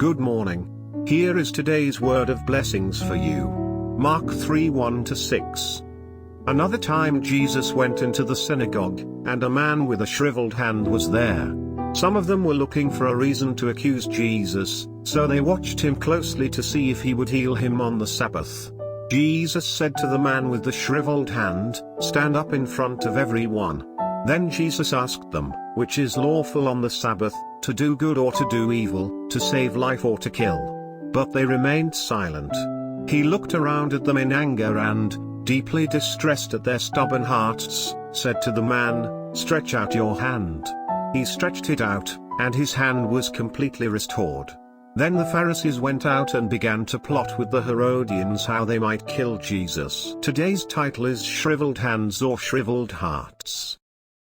Good morning. Here is today's word of blessings for you. Mark 3:1-6. Another time Jesus went into the synagogue, and a man with a shriveled hand was there. Some of them were looking for a reason to accuse Jesus, so they watched him closely to see if he would heal him on the Sabbath. Jesus said to the man with the shriveled hand, "Stand up in front of everyone." Then Jesus asked them, "Which is lawful on the Sabbath, to do good or to do evil, to save life or to kill?" But they remained silent. He looked around at them in anger and, deeply distressed at their stubborn hearts, said to the man, "Stretch out your hand." He stretched it out, and his hand was completely restored. Then the Pharisees went out and began to plot with the Herodians how they might kill Jesus. Today's title is Shriveled Hands or Shriveled Hearts.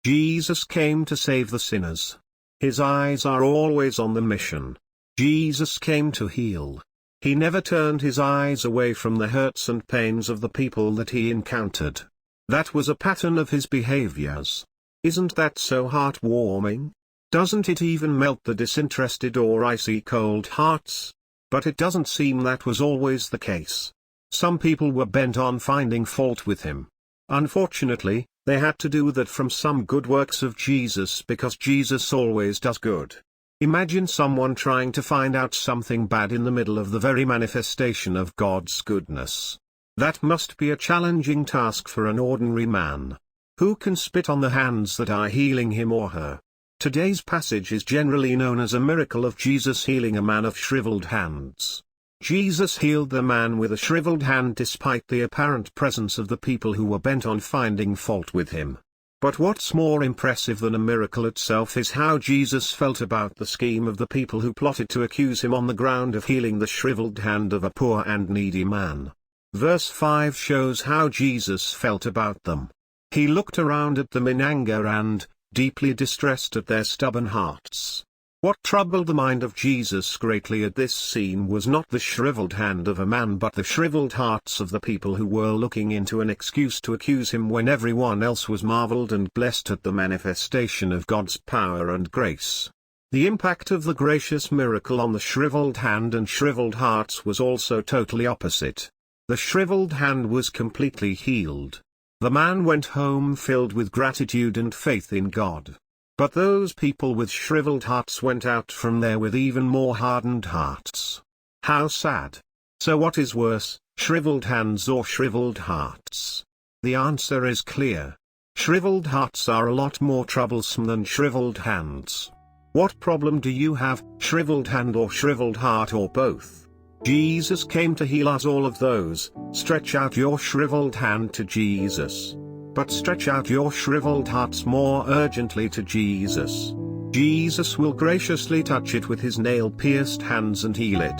Jesus came to save the sinners. His eyes are always on the mission. Jesus came to heal. He never turned his eyes away from the hurts and pains of the people that he encountered. That was a pattern of his behaviors. Isn't that so heartwarming? Doesn't it even melt the disinterested or icy cold hearts? But it doesn't seem that was always the case. Some people were bent on finding fault with him. Unfortunately, they had to do that from some good works of Jesus because Jesus always does good. Imagine someone trying to find out something bad in the middle of the very manifestation of God's goodness. That must be a challenging task for an ordinary man. Who can spit on the hands that are healing him or her? Today's passage is generally known as a miracle of Jesus healing a man of shriveled hands. Jesus healed the man with a shriveled hand despite the apparent presence of the people who were bent on finding fault with him. But what's more impressive than a miracle itself is how Jesus felt about the scheme of the people who plotted to accuse him on the ground of healing the shriveled hand of a poor and needy man. Verse 5 shows how Jesus felt about them. He looked around at them in anger and, deeply distressed at their stubborn hearts. What troubled the mind of Jesus greatly at this scene was not the shriveled hand of a man but the shriveled hearts of the people who were looking into an excuse to accuse him when everyone else was marveled and blessed at the manifestation of God's power and grace. The impact of the gracious miracle on the shriveled hand and shriveled hearts was also totally opposite. The shriveled hand was completely healed. The man went home filled with gratitude and faith in God. But those people with shriveled hearts went out from there with even more hardened hearts. How sad. So what is worse, shriveled hands or shriveled hearts? The answer is clear. Shriveled hearts are a lot more troublesome than shriveled hands. What problem do you have, shriveled hand or shriveled heart or both? Jesus came to heal us all of those. Stretch out your shriveled hand to Jesus. But stretch out your shriveled hearts more urgently to Jesus. Jesus will graciously touch it with his nail-pierced hands and heal it.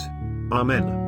Amen.